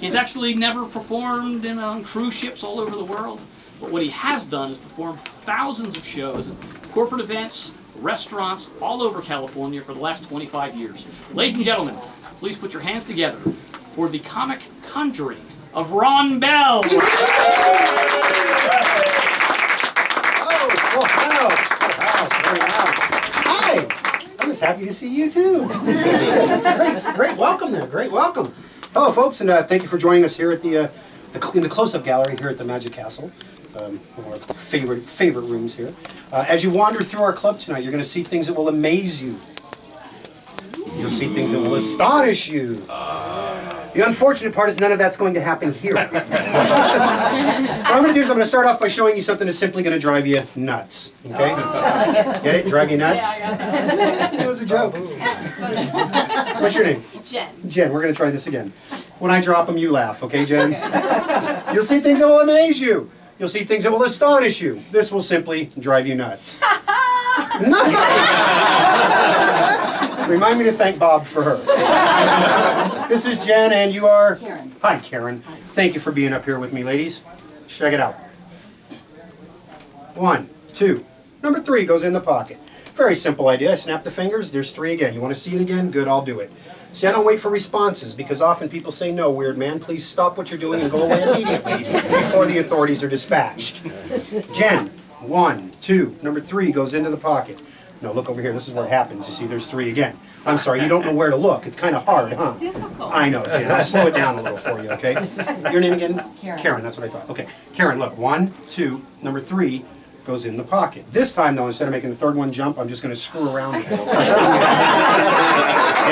He's actually never performed on cruise ships all over the world, but what he has done is perform thousands of shows at corporate events, restaurants all over California for the last 25 years. Ladies and gentlemen, please put your hands together for the comic conjuring of Ron Bell. Oh, full house, very nice. Hi, I'm just happy to see you too. Great welcome there, great welcome. Hello folks, and thank you for joining us here at in the close-up gallery here at the Magic Castle. One of our favorite rooms here. As you wander through our club tonight, you're going to see things that will amaze you. You'll see things that will astonish you. The unfortunate part is none of that's going to happen here. What I'm going to do is I'm going to start off by showing you something that's simply going to drive you nuts. Okay? Get it? Drive you nuts? It was a joke. What's your name? Jen. Jen, we're going to try this again. When I drop them, you laugh. Okay, Jen? You'll see things that will amaze you. You'll see things that will astonish you. This will simply drive you nuts. Nice! Remind me to thank Bob for her. This is Jen, and you are? Karen. Hi, Karen. Thank you for being up here with me, ladies. Check it out. 1, 2. Number 3 goes in the pocket. Very simple idea. I snap the fingers. There's 3 again. You want to see it again? Good, I'll do it. See, I don't wait for responses because often people say, no, weird man, please stop what you're doing and go away immediately before the authorities are dispatched. Jen, 1, 2. Number 3 goes into the pocket. No, look over here. This is where it happens. You see, there's 3 again. I'm sorry, you don't know where to look. It's kind of hard, huh? It's difficult. I know, Jen. I'll slow it down a little for you, okay? Your name again? Karen. Karen, that's what I thought. Okay. Karen, look. 1, 2. Number 3 goes in the pocket. This time, though, instead of making the 3rd one jump, I'm just going to screw around. Get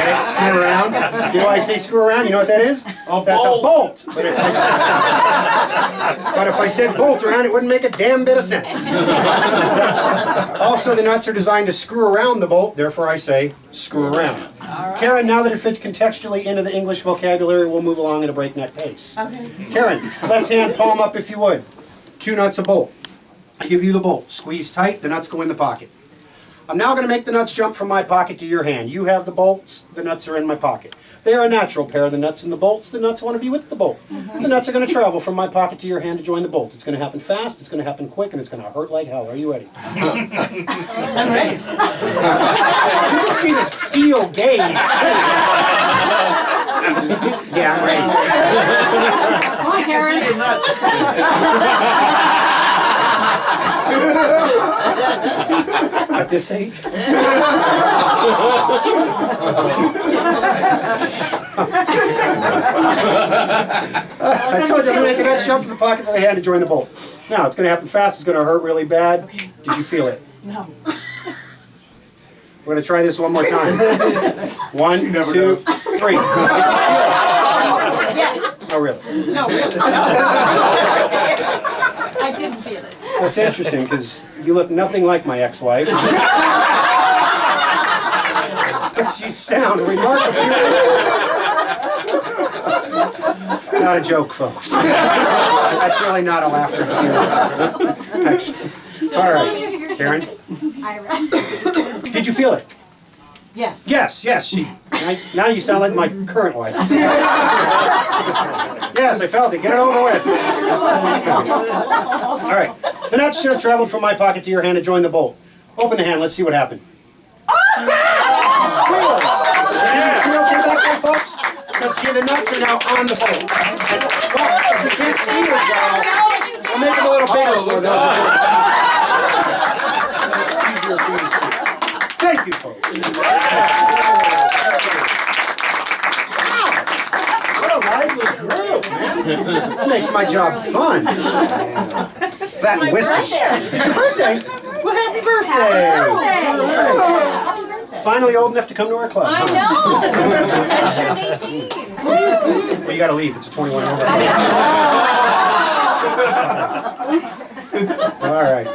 it? Screw around. You know why I say screw around? You know what that is? That's a bolt. But if I said bolt around, it wouldn't make a damn bit of sense. Also, the nuts are designed to screw around the bolt, therefore I say screw around. Right. Karen, now that it fits contextually into the English vocabulary, we'll move along at a breakneck pace. Okay. Karen, left hand palm up if you would. 2 nuts a bolt. I give you the bolt. Squeeze tight, the nuts go in the pocket. I'm now going to make the nuts jump from my pocket to your hand. You have the bolts, the nuts are in my pocket. They are a natural pair, the nuts and the bolts. The nuts want to be with the bolt. The nuts are going to travel from my pocket to your hand to join the bolt. It's going to happen fast, it's going to happen quick, and it's going to hurt like hell. Are you ready? I'm ready. You can see the steel gaze. Yeah, I'm ready. Come on, Karen. See your nuts. At this age? I told you I'm going to make the nuts jump from the pocket to the hand to join the bolt. Now, it's going to happen fast, it's going to hurt really bad. Did you feel it? No. We're going to try this one more time. 1, 2, 3. Yes. Oh, really? No, really. I didn't feel it. That's interesting, because you look nothing like my ex-wife. But you sound remarkably. Not a joke, folks. That's really not a laughter cue. All right, Karen. Did you feel it? Yes. Yes. Now you sound like my current wife. Yes, I felt it. Get it over with. All right. The nuts should have traveled from my pocket to your hand to join the bolt. Open the hand. Let's see what happened. Squeals. Did you squeal okay back there, folks? Let's see, the nuts are now on the bolt. Well, if you can't see it well, I'll make them a little bigger for them. Easier for you to see. Thank you, folks. What a lively group, man. That makes my job fun. That and whiskers. It's your birthday. Well, happy birthday. Happy birthday. Finally old enough to come to our club. I huh? know. I turned 18. Well, you got to leave. It's a 21 over. All right.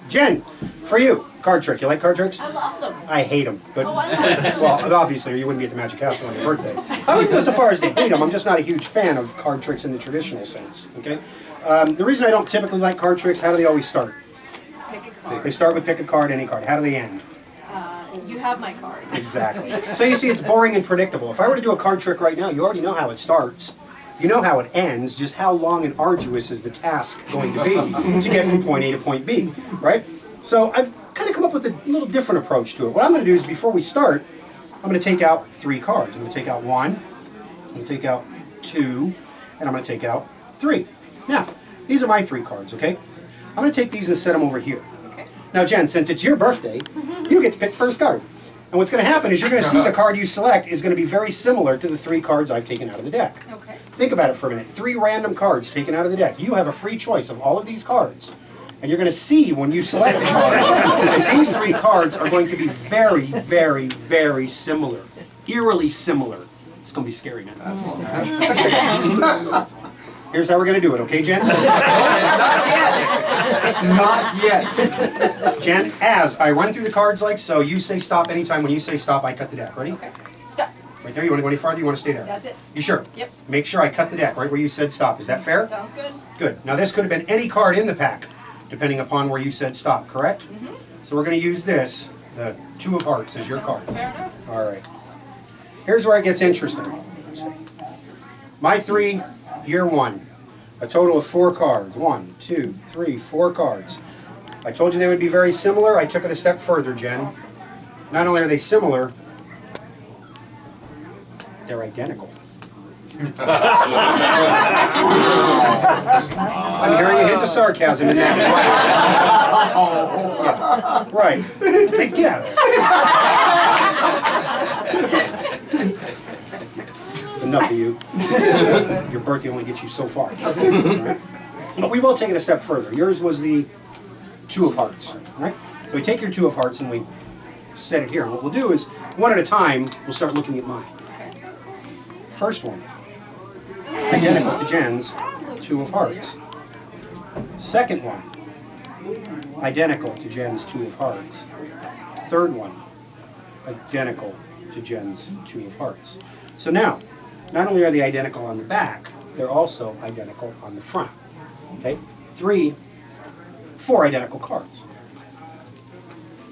Jen, for you, card trick. You like card tricks? I love them. I hate them, but well, obviously, or you wouldn't be at the Magic Castle on your birthday. I wouldn't go so far as to hate them. I'm just not a huge fan of card tricks in the traditional sense. Okay. The reason I don't typically like card tricks, how do they always start? Pick a card. They start with pick a card, any card. How do they end? You have my card. Exactly. So you see, it's boring and predictable. If I were to do a card trick right now, you already know how it starts. you know how it ends, just how long and arduous is the task going to be to get from point A to point B, right? So I've kind of come up with a little different approach to it. What I'm going to do is before we start, I'm going to take out 3 cards. I'm going to take out 1, I'm going to take out 2, and I'm going to take out 3. Now, these are my 3 cards, okay? I'm going to take these and set them over here. Okay. Now, Jen, since it's your birthday, you get to pick the first card. And what's going to happen is you're going to see the card you select is going to be very similar to the 3 cards I've taken out of the deck. Okay. Think about it for a minute. 3 random cards taken out of the deck. You have a free choice of all of these cards. And you're going to see when you select the card that these 3 cards are going to be very, very, very similar. Eerily similar. It's going to be scary now. Here's how we're going to do it, okay, Jen? Not yet. Not yet. Jen, as I run through the cards like so, you say stop anytime. When you say stop, I cut the deck. Ready? Okay. Stop. Right there? You want to go any farther? You want to stay there? That's it. You sure? Yep. Make sure I cut the deck right where you said stop. Is that fair? Sounds good. Good. Now this could have been any card in the pack, depending upon where you said stop, correct? Mm-hmm. So we're going to use this, the 2 of hearts, as your Sounds card. fair enough. All right. Here's where it gets interesting. My 3, your 1. A total of 4 cards. 1, 2, 3, 4 cards. I told you they would be very similar. I took it a step further, Jen. Not only are they similar, they're identical. I'm hearing a hint of sarcasm in that. Yeah. Right. Hey, get out of there. Enough of you. Your birthday only gets you so far. Right? But we will take it a step further. Yours was the 2 of hearts, right? So we take your 2 of hearts and we set it here. And what we'll do is, one at a time, we'll start looking at mine. First one, identical to Jen's 2 of hearts. Second one, identical to Jen's 2 of hearts. Third one, identical to Jen's 2 of hearts. So now, not only are they identical on the back, they're also identical on the front. Okay? 4 identical cards.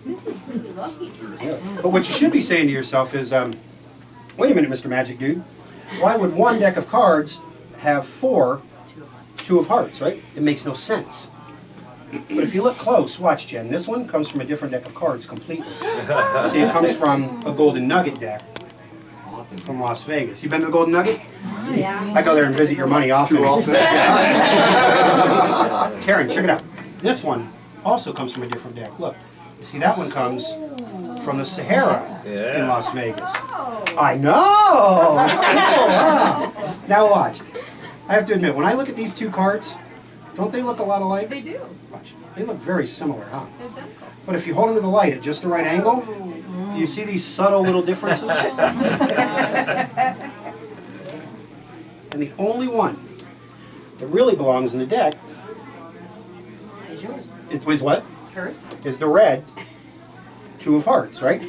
This is really lucky. Yeah. But what you should be saying to yourself is, wait a minute, Mr. Magic Dude. Why would one deck of cards have 4 2 of hearts, right? It makes no sense. But if you look close, watch, Jen. This one comes from a different deck of cards completely. See, it comes from a Golden Nugget deck from Las Vegas. You been to the Golden Nugget? Yeah. I go there and visit your money often. Karen, check it out. This one also comes from a different deck. Look, you see that one comes from the Sahara in Las Vegas. I know! It's cool, huh? Now watch. I have to admit, when I look at these 2 cards, don't they look a lot alike? They do. Watch. They look very similar, huh? They're identical. But if you hold them to the light at just the right angle, do you see these subtle little differences? And the only one that really belongs in the deck It's yours. is what? It's hers. Is the red 2 of hearts, right?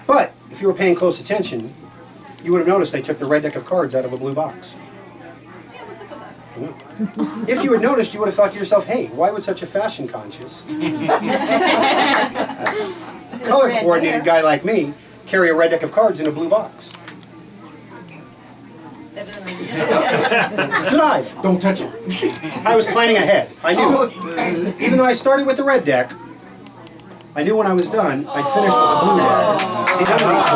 But if you were paying close attention, you would have noticed I took the red deck of cards out of a blue box. Yeah, what's up with that? If you had noticed, you would have thought to yourself, hey, why would such a fashion-conscious, color-coordinated guy like me carry a red deck of cards in a blue box? Did I? Don't touch it. I was planning ahead. I knew. Even though I started with the red deck, I knew when I was done, I'd finish with the blue deck. See, none of these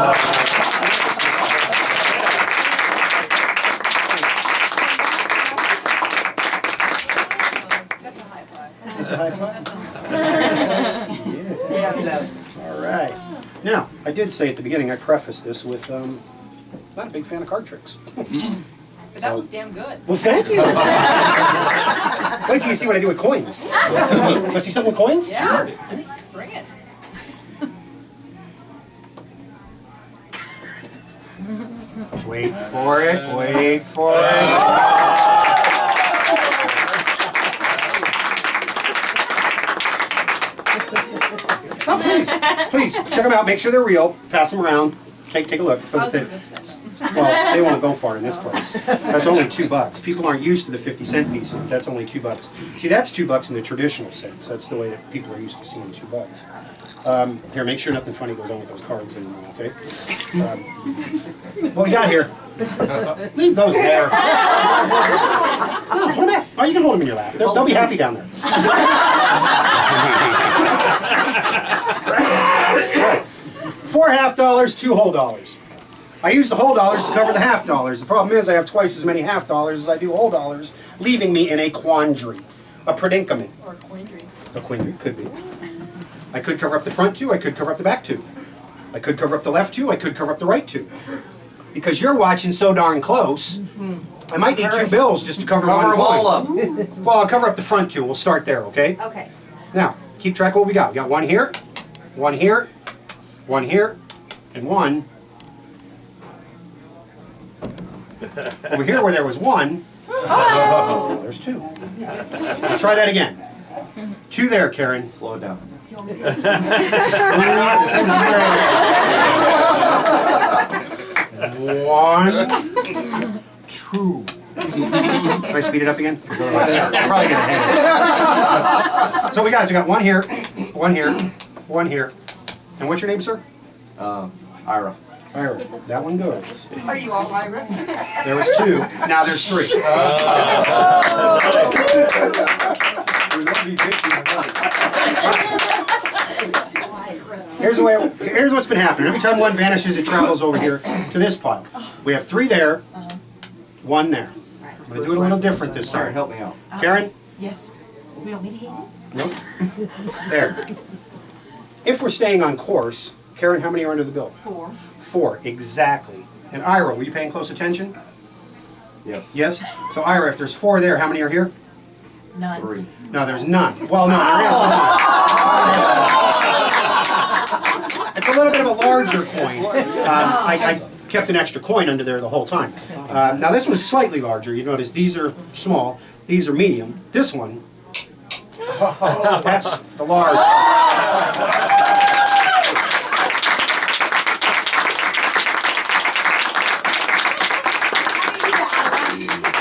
That's a high five. Is it high five? Yeah. All right. Now, I did say at the beginning, I prefaced this with, not a big fan of card tricks. But that was damn good. Well, thank you. Wait till you see what I do with coins. Want to see something with coins? Yeah. Bring it. Wait for it, wait for it. Oh, please, check them out. Make sure they're real. Pass them around. Take a look. So How's that it this way? well, they won't go far in this place. That's only $2. People aren't used to the 50-cent pieces. But that's only $2. See, that's $2 in the traditional sense. That's the way that people are used to seeing $2. Here, make sure nothing funny goes on with those cards anymore, okay? What we got here? Leave those there. No, put them back. Oh, you can hold them in your lap. They'll be happy down there. Right. 4 half dollars, 2 whole dollars. I use the whole dollars to cover the half dollars. The problem is I have twice as many half dollars as I do whole dollars, leaving me in a quandary, a predicament. Or quandary. A quandary, could be. I could cover up the front two, I could cover up the back two. I could cover up the left two, I could cover up the right two. Because you're watching so darn close, I might need 2 bills just to cover one Cover them all coin. up. Well, I'll cover up the front two, we'll start there, okay? Okay. Now, keep track of what we got. We got 1 here, 1 here, 1 here, and 1 over here where there was 1. Oh, there's 2. We'll try that again. 2 there, Karen. Slow it down. 1, 2. Can I speed it up again? I'm probably gonna hang it. So we got 1 here, 1 here, 1 here. And what's your name, sir? Ira. Ira. That one goes. Are you all Ira? There was 2. Now there's 3. Here's what's been happening. Every time 1 vanishes, it travels over here to this pile. We have 3 there, 1 there. I'm going to do it a little different this Karen, time. help me out. Karen? Yes. We want me to hit you? Nope. There. If we're staying on course, Karen, how many are under the bill? 4. 4, exactly. And Ira, were you paying close attention? Yes. Yes? So Ira, if there's 4 there, how many are here? None. 3. No, there's none. Well, no, there is one. It's a little bit of a larger coin. I kept an extra coin under there the whole time. Now this one's slightly larger. You notice these are small, these are medium. This one, that's the large.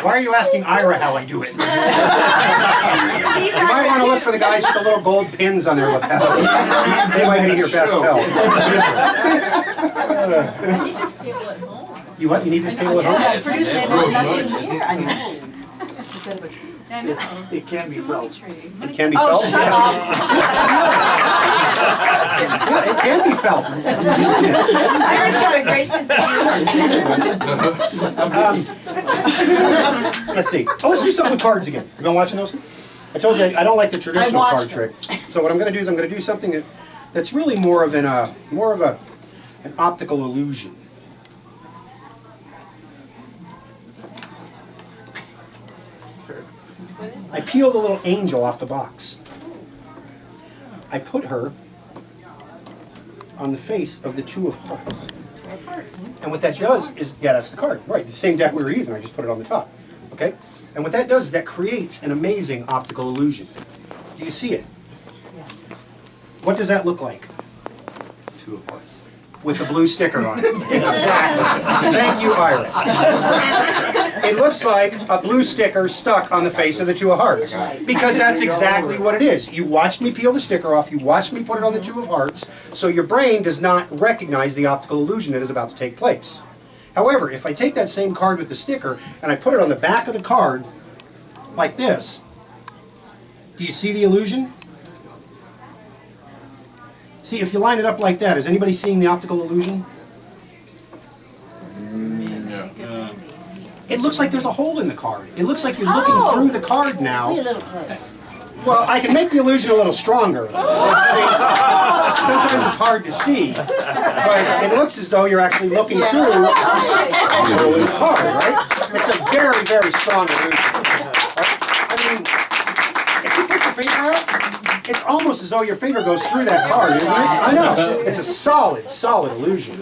Why are you asking Ira how I do it? You might want to look for the guys with the little gold pins on their lapels. They might be your best help. I need this table at home. You what? You need this table at home? Yeah, produce it. There's nothing here. I know. I know. It can be felt. It can be felt? Yeah, it can be felt. Ira's got a great sense of humor. Let's see. Oh, let's do something with cards again. You been watching those? I told you I don't like the traditional card trick. So what I'm going to do is I'm going to do something that's really more of an optical illusion. I peel the little angel off the box. I put her on the face of the 2 of hearts. And what that does is, yeah, that's the card, right, the same deck we were using, I just put it on the top, okay? And what that does is that creates an amazing optical illusion. Do you see it? Yes. What does that look like? 2 of hearts. With the blue sticker on it. Exactly. Thank you, Ira. It looks like a blue sticker stuck on the face of the 2 of hearts. Because that's exactly what it is. You watched me peel the sticker off, you watched me put it on the 2 of hearts, so your brain does not recognize the optical illusion that is about to take place. However, if I take that same card with the sticker and I put it on the back of the card, like this, do you see the illusion? See, if you line it up like that, is anybody seeing the optical illusion? It looks like there's a hole in the card. It looks like you're looking through the card now. Be a little close. Well, I can make the illusion a little stronger. See, sometimes it's hard to see, but it looks as though you're actually looking through a hole in the card, right? It's a very, very strong illusion. Right? I mean, if you put your finger out, it's almost as though your finger goes through that card, isn't it? I know. It's a solid, solid illusion.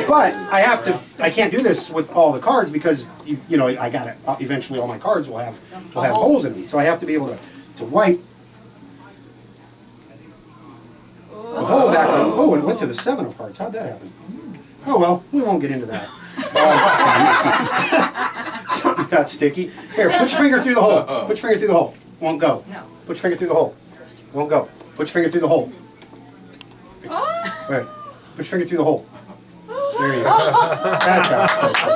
But I can't do this with all the cards because you know I got it. Eventually, all my cards will have holes in them. So I have to be able to wipe the hole back on. Oh, and it went to the 7 of hearts. How'd that happen? Oh well, we won't get into that. Something got sticky. Here, put your finger through the hole. Put your finger through the hole. Won't go. No. Put your finger through the hole. Won't go. Put your finger through the hole. Wait. Put your finger through the hole. There you go. That's how it's supposed to be.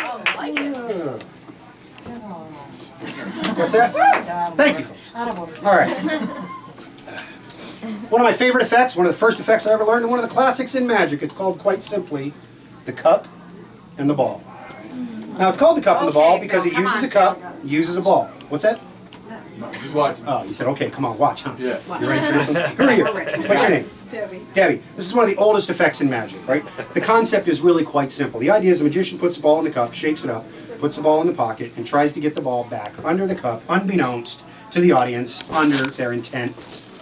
Oh, I like it. What's that? Thank you, folks. All right. One of my favorite effects, one of the first effects I ever learned, and one of the classics in magic. It's called, quite simply, the cup and the ball. Now, it's called the cup and the ball because it uses a cup, uses a ball. What's that? Just watching. Oh, you said, okay, come on, watch, huh? Yeah. You ready for this one? Who are you? What's your name? Debbie. Debbie. This is one of the oldest effects in magic, right? The concept is really quite simple. The idea is a magician puts a ball in the cup, shakes it up, puts the ball in the pocket, and tries to get the ball back under the cup, unbeknownst to the audience, under their intent,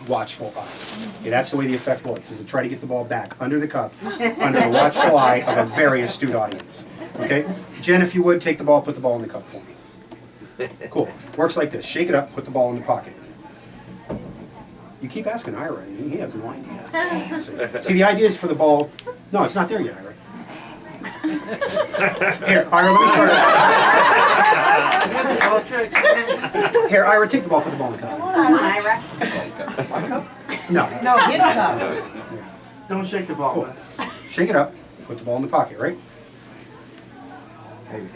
watchful eye. Okay, that's the way the effect works, is to try to get the ball back under the cup, under the watchful eye of a very astute audience. Okay? Jen, if you would, take the ball, put the ball in the cup for me. Cool. Works like this. Shake it up, put the ball in the pocket. You keep asking Ira, and he has no idea. See, the idea is for the ball... No, it's not there yet, Ira. Here, Ira, let me start. Here, Ira, take the ball, put the ball in the cup. Come on, Ira. No. No, his cup. Don't shake the ball. Cool. Shake it up, put the ball in the pocket, right?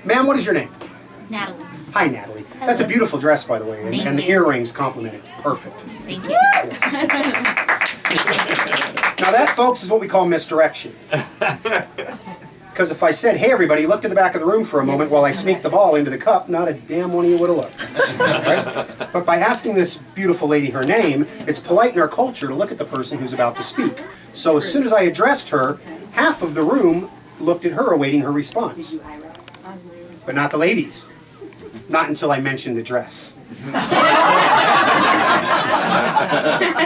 Ma'am, what is your name? Natalie. Hi, Natalie. That's a beautiful dress, by the way, and the earrings complement it. Perfect. Thank you. Now that, folks, is what we call misdirection. Because if I said, hey, everybody, look to the back of the room for a moment while I sneak the ball into the cup, not a damn one of you would have looked. Right? But by asking this beautiful lady her name, it's polite in our culture to look at the person who's about to speak. So as soon as I addressed her, half of the room looked at her awaiting her response. But not the ladies. Not until I mentioned the dress.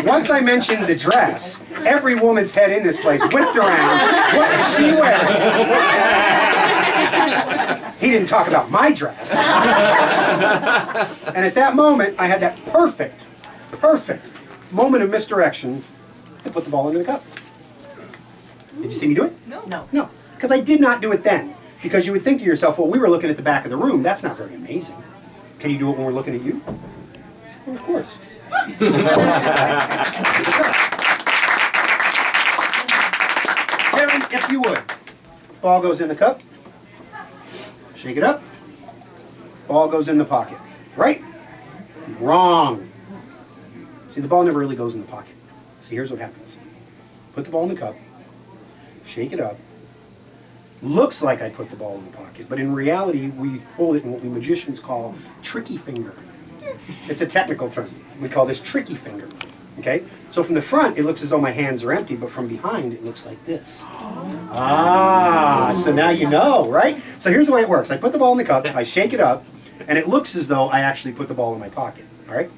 Once I mentioned the dress, every woman's head in this place whipped around. What is she wearing? He didn't talk about my dress. And at that moment, I had that perfect moment of misdirection to put the ball into the cup. Did you see me do it? No. No, because I did not do it then. Because you would think to yourself, well, we were looking at the back of the room. That's not very amazing. Can you do it when we're looking at you? Well, of course. Karen, if you would. Ball goes in the cup. Shake it up. Ball goes in the pocket. Right? Wrong. See, the ball never really goes in the pocket. See, here's what happens. Put the ball in the cup. Shake it up. Looks like I put the ball in the pocket, but in reality, we hold it in what we magicians call tricky finger. It's a technical term. We call this tricky finger. Okay? So from the front, it looks as though my hands are empty, but from behind, it looks like this. Ah, so now you know, right? So here's the way it works. I put the ball in the cup, I shake it up, and it looks as though I actually put the ball in my pocket. All right?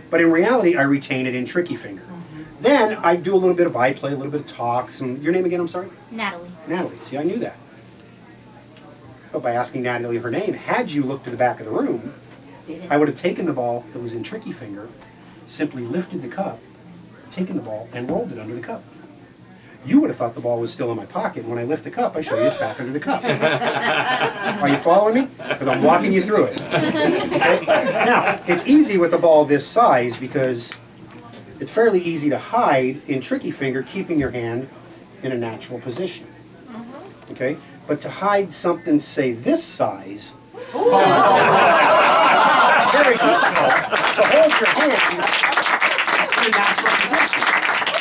But in reality, I retain it in tricky finger. Then I do a little bit of eye play, a little bit of talks. And your name again, I'm sorry? Natalie. Natalie. See, I knew that. But by asking Natalie her name, had you looked to the back of the room, I would have taken the ball that was in tricky finger, simply lifted the cup, taken the ball, and rolled it under the cup. You would have thought the ball was still in my pocket, and when I lift the cup, I show you it's back under the cup. Are you following me? Because I'm walking you through it. Okay? Now, it's easy with a ball this size because it's fairly easy to hide in tricky finger, keeping your hand in a natural position. Okay? But to hide something, say, this size, very difficult to hold your hand in a natural position.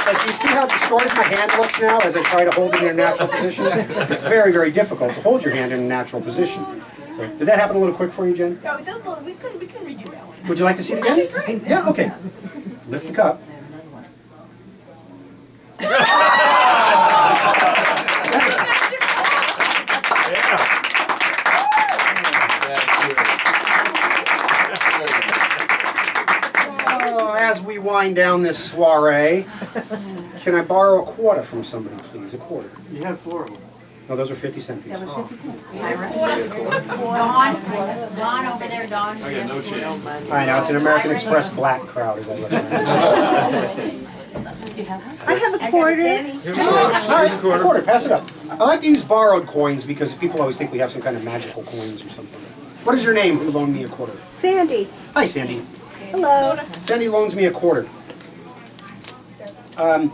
As you see how distorted my hand looks now as I try to hold it in a natural position? It's very, very difficult to hold your hand in a natural position. So, did that happen a little quick for you, Jen? No, it does look, we can redo that one. Would you like to see it again? Yeah, okay. Lift the cup. As we wind down this soiree, can I borrow a quarter from somebody, please? A quarter. You had 4 of them. No, those are 50-cent That pieces. was 50 cents. Dawn over there, Dawn. I got no chance. I know, it's an American Express black crowd as I look at it. I have a quarter. All right, a quarter, pass it up. I like to use borrowed coins because people always think we have some kind of magical coins or something. What is your name who loaned me a quarter? Sandy. Hi, Sandy. Hello. Sandy loans me a quarter. I've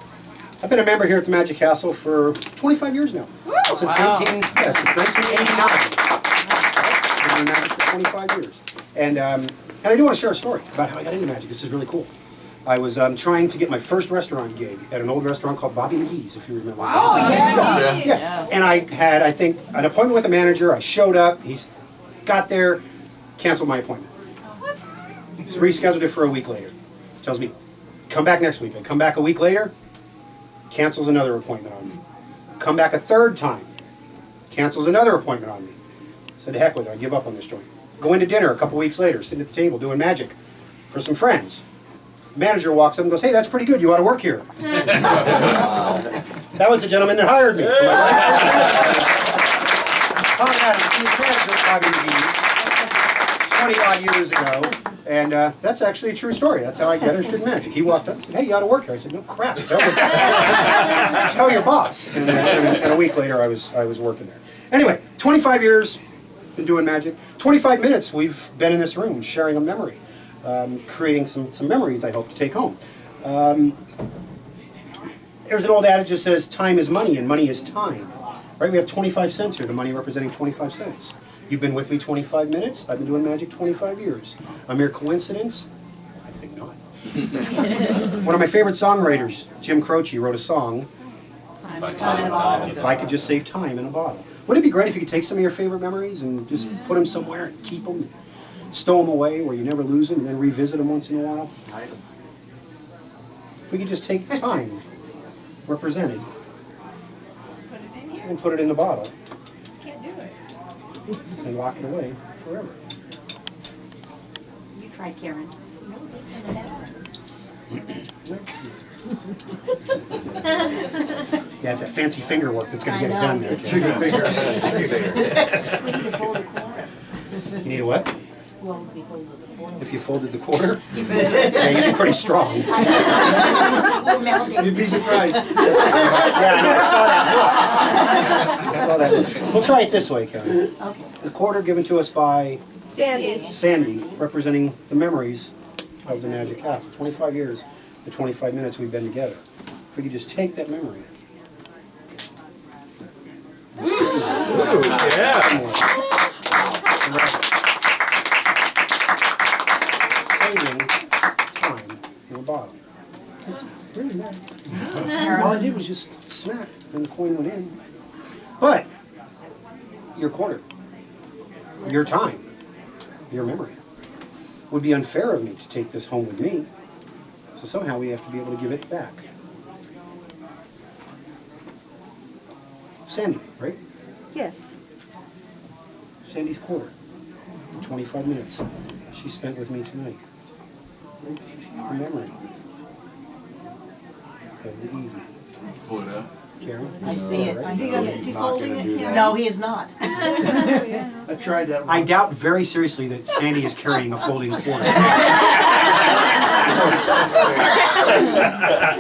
been a member here at the Magic Castle for 25 years now. Since 1989. I've been in Magic for 25 years. And I do want to share a story about how I got into Magic. This is really cool. I was trying to get my first restaurant gig at an old restaurant called Bobby McGee's, if you remember. Oh, yeah. Yes. And I had, I think, an appointment with the manager. I showed up. He got there, canceled my appointment. What? He's rescheduled it for a week later. Tells me, come back next week. I come back a week later, cancels another appointment on me. Come back a third time, cancels another appointment on me. Said, heck with it, I give up on this joint. Go into dinner a couple weeks later, sitting at the table doing magic for some friends. Manager walks up and goes, hey, that's pretty good, you ought to work here. That was the gentleman that hired me for my life. Tom Adams, he was manager at Bobby McGee's 20 odd years ago, and that's actually a true story. That's how I got interested in magic. He walked up and said, hey, you ought to work here. I said, no crap, tell your boss. And a week later I was working there. Anyway, 25 years, been doing magic. 25 minutes we've been in this room sharing a memory. Creating some memories I hope to take home. There's an old adage that says time is money and money is time. Right? We have 25 cents here, the money representing 25 cents. You've been with me 25 minutes, I've been doing magic 25 years. A mere coincidence? I think not. One of my favorite songwriters, Jim Croce, wrote a song, If I Could Just Save Time in a Bottle. Wouldn't it be great if you could take some of your favorite memories and just put them somewhere and keep them? Stow them away where you never lose them and then revisit them once in a while. If we could just take the time represented and put it in the bottle and lock it away forever. You try, Karen. Yeah, it's that fancy finger work that's going to get it done there. Trigger finger. We need to fold a quarter. You need a what? Well, we folded the quarter. If you folded the quarter? Yeah, you're pretty strong. We'll melt it. You'd be surprised. Yeah, I know, I saw that look. We'll try it this way, Karen. Okay. The quarter given to us by Sandy. Sandy, representing the memories of the Magic Castle. 25 years, the 25 minutes we've been together. If we could just take that memory. Saving time in a bottle. It's really not. All I did was just smack and the coin went in. But your quarter, your time, your memory. It would be unfair of me to take this home with me. So somehow we have to be able to give it back. Sandy, right? Yes. Sandy's quarter. 25 minutes she spent with me tonight. The memory of the evening. Pull it up. Karen? I see it. Right? Is he folding it, Karen? No, he is not. I tried that I once. doubt very seriously that Sandy is carrying a folding quarter.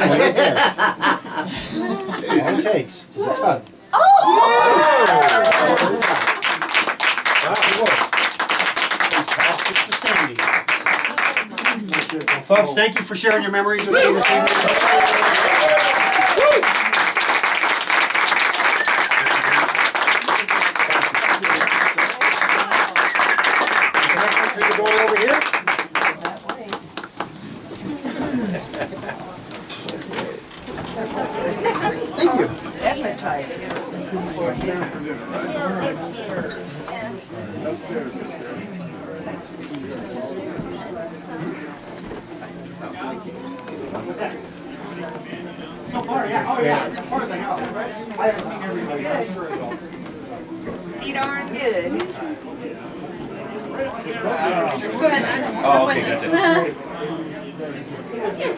What is that? All it takes is a tug. Please pass it to Sandy. Well, folks, thank you for sharing your memories with me this evening. Through the door over here. Thank you. So far, yeah. Oh, yeah. As far as I know. I haven't seen everybody. I'm sure it will. Pretty darn good. Oh, okay, gotcha. Cute.